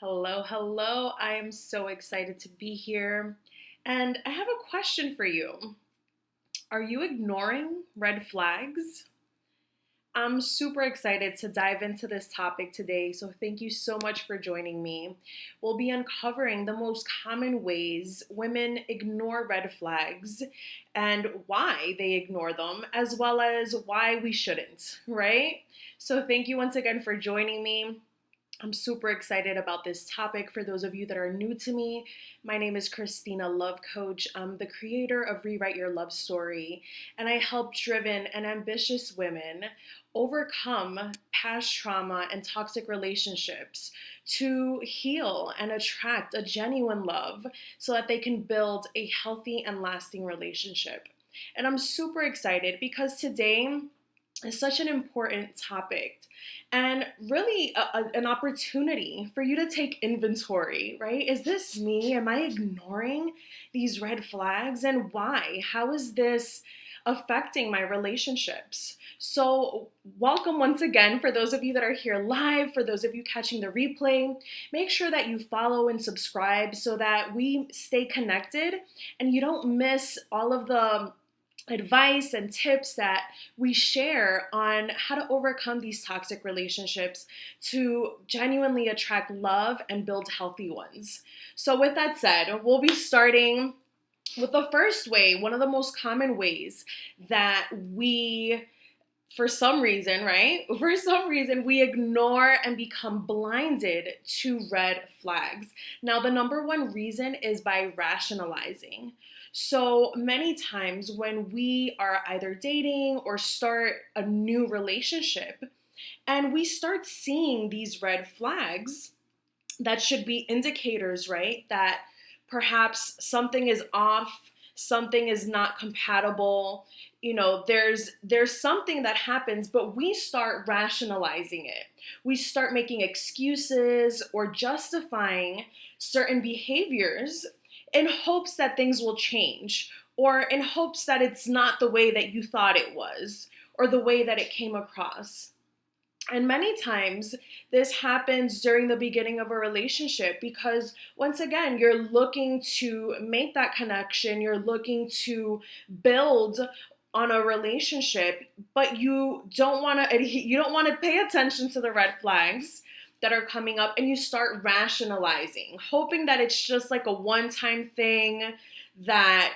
Hello, hello. I am so excited to be here. And I have a question for you. Are you ignoring red flags? I'm super excited to dive into this topic today, so thank you so much for joining me. We'll be uncovering the most common ways women ignore red flags and why they ignore them, as well as why we shouldn't, right? So, thank you once again for joining me. I'm super excited about this topic. For those of you that are new to me, my name is Christina Love Coach. I'm the creator of Rewrite Your Love Story, and I help driven and ambitious women overcome past trauma and toxic relationships to heal and attract a genuine love so that they can build a healthy and lasting relationship. And I'm super excited because today is such an important topic and really an opportunity for you to take inventory, right? Is this me? Am I ignoring these red flags? And why? How is this affecting my relationships? So, welcome once again for those of you that are here live, for those of you catching the replay. Make sure that you follow and subscribe so that we stay connected and you don't miss all of the advice and tips that we share on how to overcome these toxic relationships to genuinely attract love and build healthy ones. So, with that said, we'll be starting with the first way, one of the most common ways that we for some reason, right? For some reason, we ignore and become blinded to red flags. Now, the number one reason is by rationalizing. So many times when we are either dating or start a new relationship and we start seeing these red flags, that should be indicators, right? That perhaps something is off, something is not compatible. There's something that happens, but we start rationalizing it. We start making excuses or justifying certain behaviors in hopes that things will change or in hopes that it's not the way that you thought it was or the way that it came across. And many times this happens during the beginning of a relationship because, once again, you're looking to make that connection, you're looking to build on a relationship, but you don't want to pay attention to the red flags that are coming up, and you start rationalizing, hoping that it's just like a one-time thing that,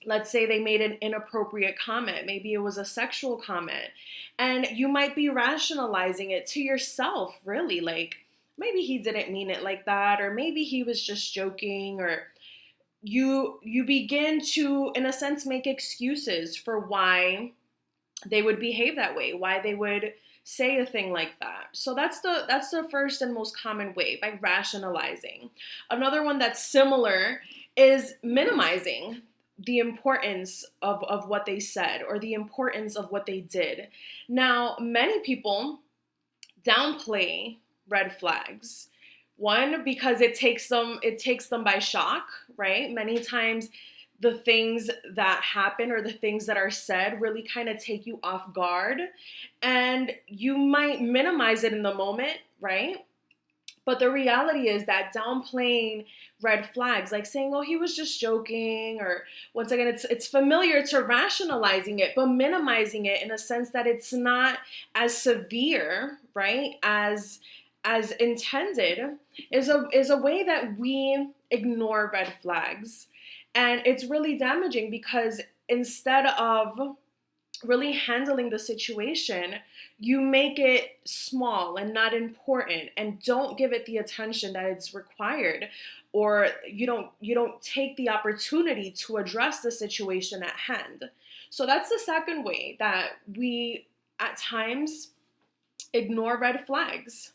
let's say they made an inappropriate comment. Maybe it was a sexual comment. And you might be rationalizing it to yourself, really. Like, maybe he didn't mean it like that, or maybe he was just joking, or you begin to, in a sense, make excuses for why they would behave that way, why they would say a thing like that. So that's the first and most common way, by rationalizing. Another one that's similar is minimizing the importance of what they said or the importance of what they did. Now, many people downplay red flags. One, because it takes them by shock, right? Many times the things that happen or the things that are said really kind of take you off guard, and you might minimize it in the moment, right? But the reality is that downplaying red flags, like saying, "Oh, he was just joking," or once again, it's familiar to rationalizing it, but minimizing it in a sense that it's not as severe, right, as intended, is a way that we ignore red flags, and it's really damaging because instead of really handling the situation, you make it small and not important and don't give it the attention that it's required, or you don't take the opportunity to address the situation at hand. So that's the second way that we at times ignore red flags.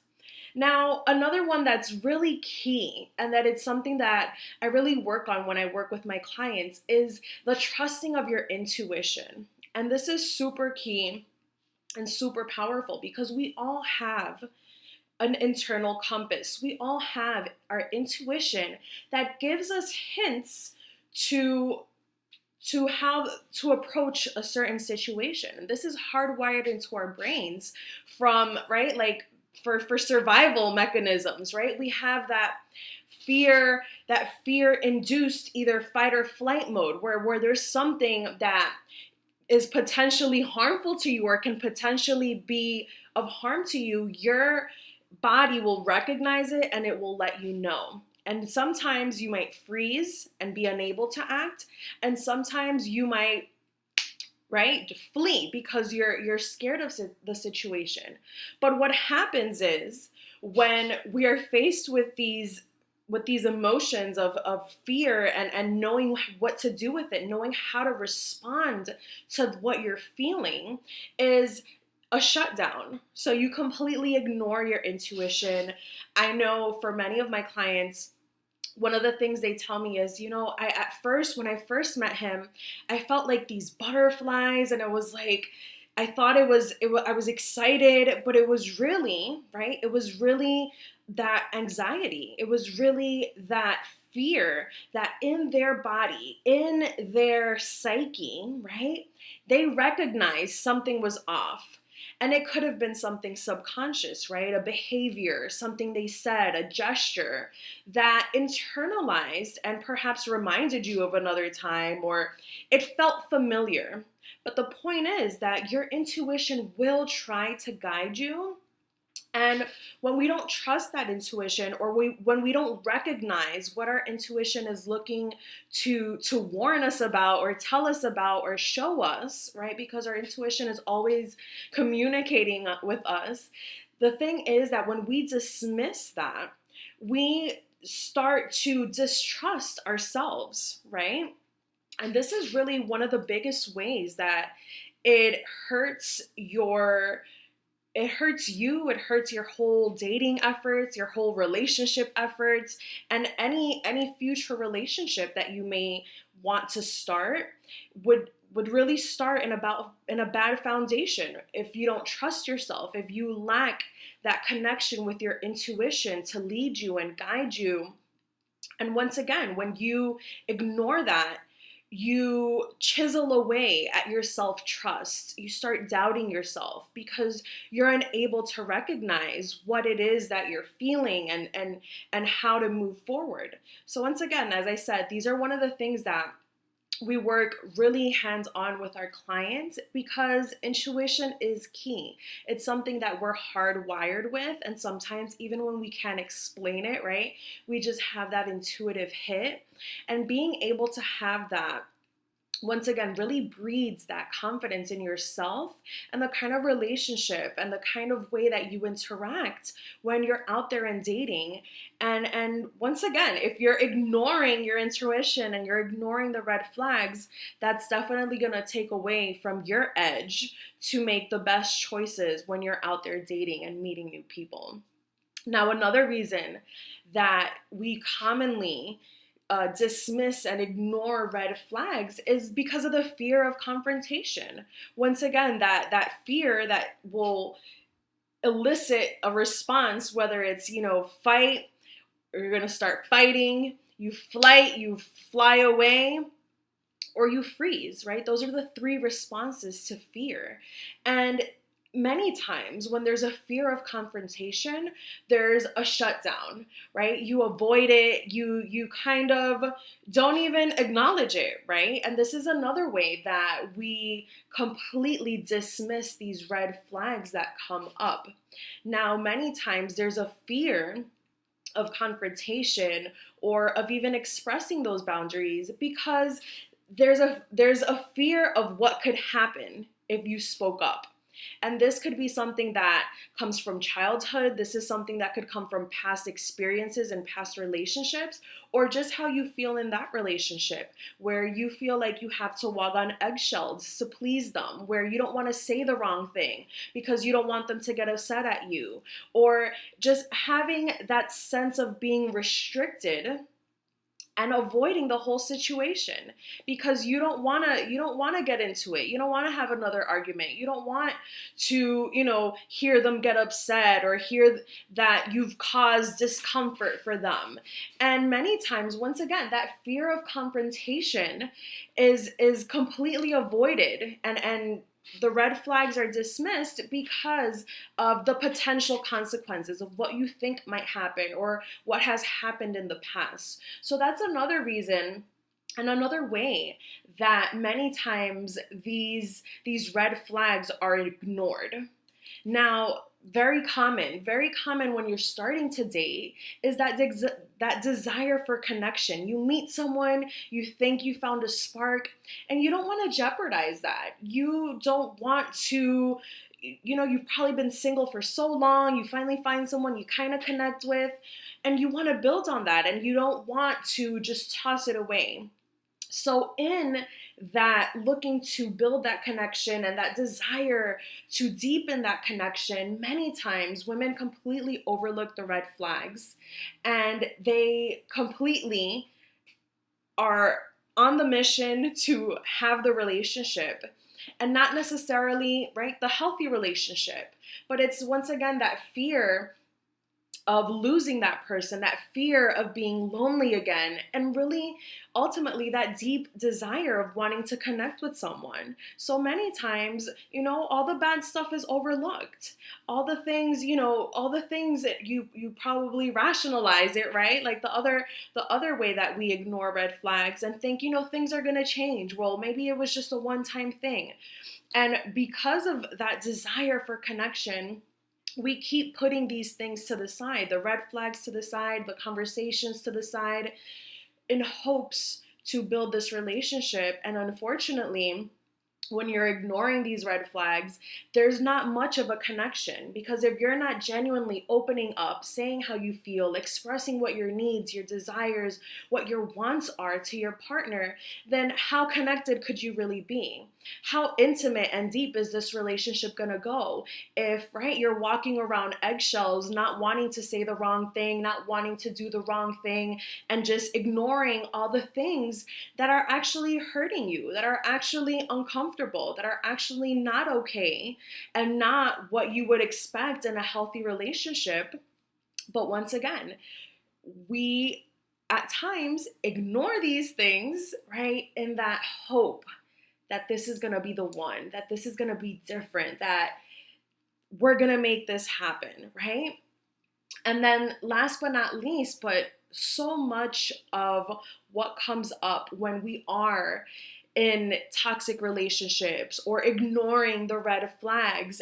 Now, another one that's really key, and that it's something that I really work on when I work with my clients, is the trusting of your intuition. And this is super key and super powerful because we all have an internal compass. We all have our intuition that gives us hints to how to approach a certain situation. And this is hardwired into our brains from, right, like for survival mechanisms, right? We have that fear induced either fight or flight mode where there's something that is potentially harmful to you or can potentially be of harm to you. Your body will recognize it and it will let you know. And sometimes you might freeze and be unable to act, and sometimes you might, right, flee because you're scared of the situation. But what happens is when we are faced with these emotions of fear and knowing what to do with it, knowing how to respond to what you're feeling, is a shutdown. So you completely ignore your intuition. I know for many of my clients, one of the things they tell me is, when I first met him, I felt like these butterflies, and it was like, I thought I was excited, but it was really, right? It was really that anxiety. It was really that fear that in their body, in their psyche, right? They recognized something was off. And it could have been something subconscious, right? A behavior, something they said, a gesture that internalized and perhaps reminded you of another time, or it felt familiar. But the point is that your intuition will try to guide you. And when we don't trust that intuition, or when we don't recognize what our intuition is looking to warn us about or tell us about or show us, right? Because our intuition is always communicating with us. The thing is that when we dismiss that, we start to distrust ourselves, right? And this is really one of the biggest ways that it hurts it hurts you, it hurts your whole dating efforts, your whole relationship efforts, and any future relationship that you may want to start would really start in a bad foundation. If you don't trust yourself, if you lack that connection with your intuition to lead you and guide you. And once again, when you ignore that, you chisel away at your self-trust. You start doubting yourself because you're unable to recognize what it is that you're feeling and how to move forward. So once again, as I said, these are one of the things that we work really hands-on with our clients because intuition is key. It's something that we're hardwired with, and sometimes even when we can't explain it, right, we just have that intuitive hit. And being able to have that, once again, really breeds that confidence in yourself and the kind of relationship and the kind of way that you interact when you're out there and dating. And once again, if you're ignoring your intuition and you're ignoring the red flags, that's definitely going to take away from your edge to make the best choices when you're out there dating and meeting new people. Now, another reason that we commonly dismiss and ignore red flags is because of the fear of confrontation. Once again, that fear that will elicit a response, whether it's, fight, or you're going to start fighting, you fly away, or you freeze, right? Those are the three responses to fear. And many times when there's a fear of confrontation, there's a shutdown, right? You avoid it, you kind of don't even acknowledge it, right? And this is another way that we completely dismiss these red flags that come up. Now, many times there's a fear of confrontation or of even expressing those boundaries because there's a fear of what could happen if you spoke up. And this could be something that comes from childhood. This is something that could come from past experiences and past relationships, or just how you feel in that relationship, where you feel like you have to walk on eggshells to please them, where you don't want to say the wrong thing because you don't want them to get upset at you, or just having that sense of being restricted and avoiding the whole situation because you don't want to get into it. You don't want to have another argument. You don't want to, hear them get upset or hear that you've caused discomfort for them. And many times, once again, that fear of confrontation is completely avoided and the red flags are dismissed because of the potential consequences of what you think might happen or what has happened in the past. So that's another reason and another way that many times these red flags are ignored. Now, very common when you're starting to date is that desire for connection. You meet someone, you think you found a spark, and you don't want to jeopardize that. You don't want to, you've probably been single for so long, you finally find someone you kind of connect with, and you want to build on that, and you don't want to just toss it away. So, in that looking to build that connection and that desire to deepen that connection, many times women completely overlook the red flags and they completely are on the mission to have the relationship and not necessarily, right, the healthy relationship. But it's once again that fear of losing that person, that fear of being lonely again, and really ultimately that deep desire of wanting to connect with someone. So many times, all the bad stuff is overlooked. All the things, all the things that you probably rationalize it, right? Like the other way that we ignore red flags and think, things are going to change. Well, maybe it was just a one-time thing. And because of that desire for connection, we keep putting these things to the side, the red flags to the side, the conversations to the side, in hopes to build this relationship. And unfortunately, when you're ignoring these red flags, there's not much of a connection, because if you're not genuinely opening up, saying how you feel, expressing what your needs, your desires, what your wants are to your partner, then how connected could you really be? How intimate and deep is this relationship gonna go if, right, you're walking around eggshells, not wanting to say the wrong thing, not wanting to do the wrong thing, and just ignoring all the things that are actually hurting you, that are actually uncomfortable, that are actually not okay, and not what you would expect in a healthy relationship. But once again, we at times ignore these things, right, in that hope that this is going to be the one, that this is going to be different, that we're going to make this happen, right? And then last but not least, but so much of what comes up when we are in toxic relationships or ignoring the red flags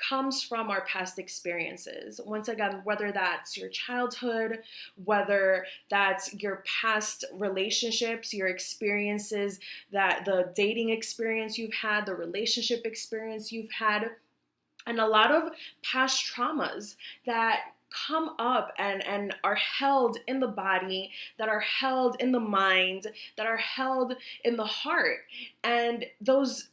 comes from our past experiences. Once again, whether that's your childhood, whether that's your past relationships, your experiences, that the dating experience you've had, the relationship experience you've had, and a lot of past traumas that come up and are held in the body, that are held in the mind, that are held in the heart. And those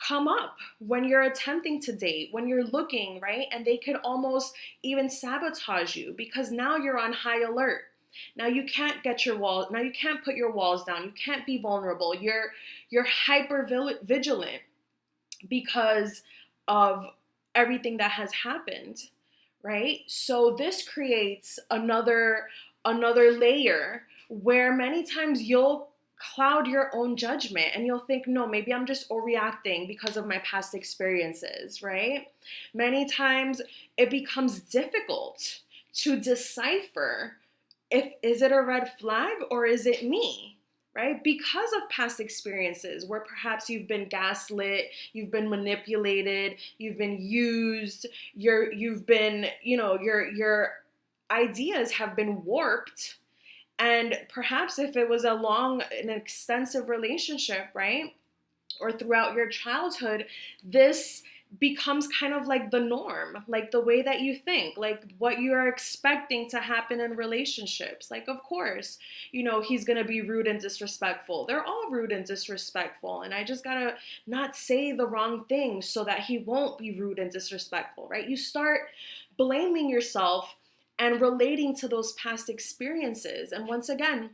come up when you're attempting to date, when you're looking, right? And they could almost even sabotage you, because now you're on high alert. Now you can't get your wall. Now you can't put your walls down. You can't be vulnerable. You're hyper vigilant because of everything that has happened, right? So this creates another layer where many times you'll cloud your own judgment and you'll think, no, maybe I'm just overreacting because of my past experiences, right? Many times it becomes difficult to decipher if is it a red flag or is it me? Right? Because of past experiences where perhaps you've been gaslit, you've been manipulated, you've been used, you've been, your ideas have been warped. And perhaps if it was an extensive relationship, right? Or throughout your childhood, this becomes kind of like the norm, like the way that you think, like what you are expecting to happen in relationships. Like, of course, he's going to be rude and disrespectful. They're all rude and disrespectful. And I just got to not say the wrong thing so that he won't be rude and disrespectful, right? You start blaming yourself and relating to those past experiences. And once again,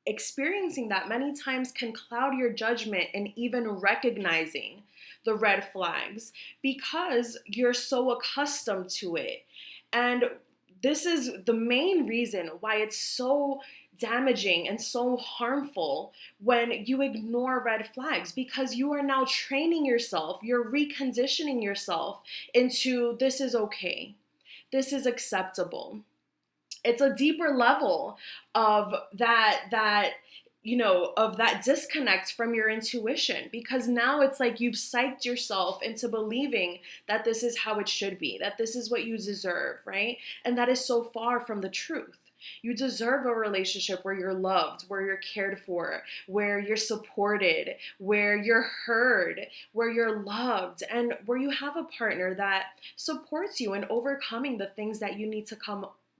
experiencing that many times can cloud your judgment and even recognizing the red flags because you're so accustomed to it. And this is the main reason why it's so damaging and so harmful when you ignore red flags, because you are now training yourself, you're reconditioning yourself into this is okay, this is acceptable. It's a deeper level of that disconnect from your intuition, because now it's like you've psyched yourself into believing that this is how it should be, that this is what you deserve, right? And that is so far from the truth. You deserve a relationship where you're loved, where you're cared for, where you're supported, where you're heard, where you're loved, and where you have a partner that supports you in overcoming the things that you need to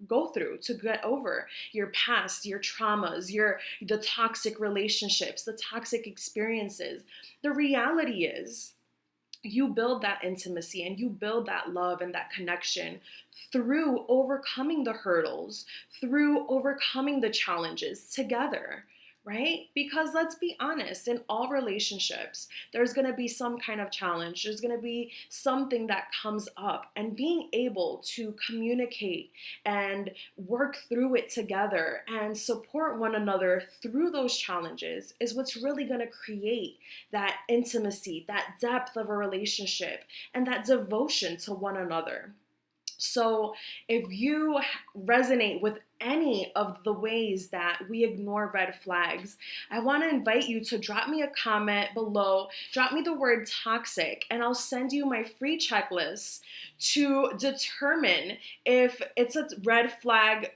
go through to get over your past, your traumas, the toxic relationships, the toxic experiences. The reality is, you build that intimacy and you build that love and that connection through overcoming the hurdles, through overcoming the challenges together, right? Because let's be honest, in all relationships, there's going to be some kind of challenge. There's going to be something that comes up, and being able to communicate and work through it together and support one another through those challenges is what's really going to create that intimacy, that depth of a relationship, and that devotion to one another. So if you resonate with any of the ways that we ignore red flags, I want to invite you to drop me a comment below, drop me the word toxic, and I'll send you my free checklist to determine if it's a red flag,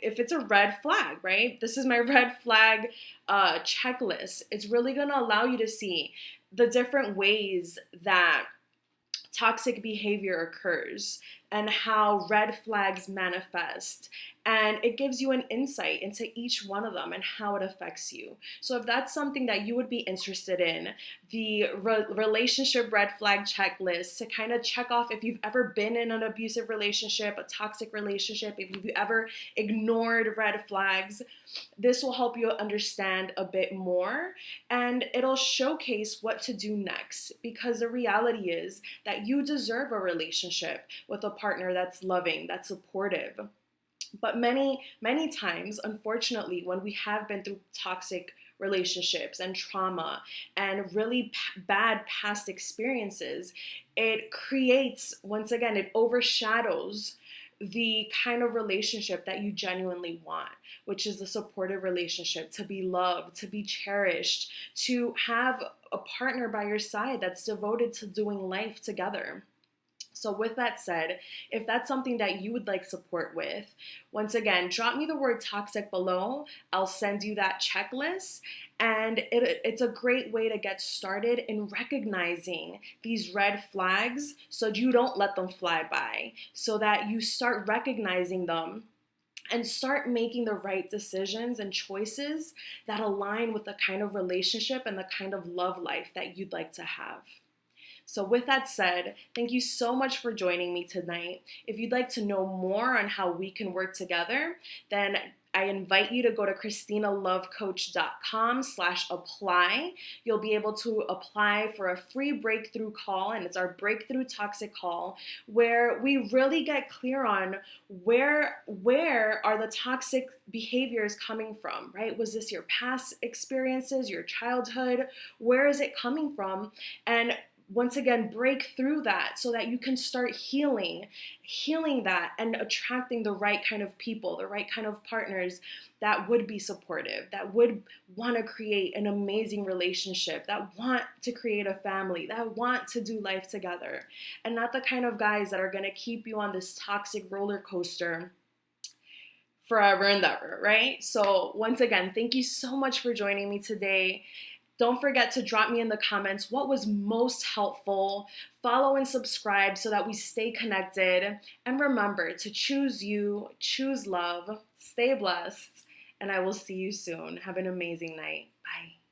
right? This is my red flag checklist. It's really going to allow you to see the different ways that toxic behavior occurs and how red flags manifest. And it gives you an insight into each one of them and how it affects you. So if that's something that you would be interested in, the relationship red flag checklist to kind of check off if you've ever been in an abusive relationship, a toxic relationship, if you've ever ignored red flags, this will help you understand a bit more, and it'll showcase what to do next, because the reality is that you deserve a relationship with a partner that's loving, that's supportive. But many, many times, unfortunately, when we have been through toxic relationships and trauma and really bad past experiences, it creates, once again, it overshadows the kind of relationship that you genuinely want, which is a supportive relationship, to be loved, to be cherished, to have a partner by your side that's devoted to doing life together. So with that said, if that's something that you would like support with, once again, drop me the word toxic below. I'll send you that checklist. And it's a great way to get started in recognizing these red flags so you don't let them fly by, so that you start recognizing them and start making the right decisions and choices that align with the kind of relationship and the kind of love life that you'd like to have. So with that said, thank you so much for joining me tonight. If you'd like to know more on how we can work together, then I invite you to go to ChristinaLoveCoach.com/apply. You'll be able to apply for a free breakthrough call, and it's our breakthrough toxic call, where we really get clear on where are the toxic behaviors coming from, right? Was this your past experiences, your childhood? Where is it coming from? And once again, break through that so that you can start healing that and attracting the right kind of people, the right kind of partners that would be supportive, that would want to create an amazing relationship, that want to create a family, that want to do life together, and not the kind of guys that are going to keep you on this toxic roller coaster forever and ever, right? So once again, thank you so much for joining me today. Don't forget to drop me in the comments what was most helpful. Follow and subscribe so that we stay connected. And remember to choose you, choose love, stay blessed, and I will see you soon. Have an amazing night. Bye.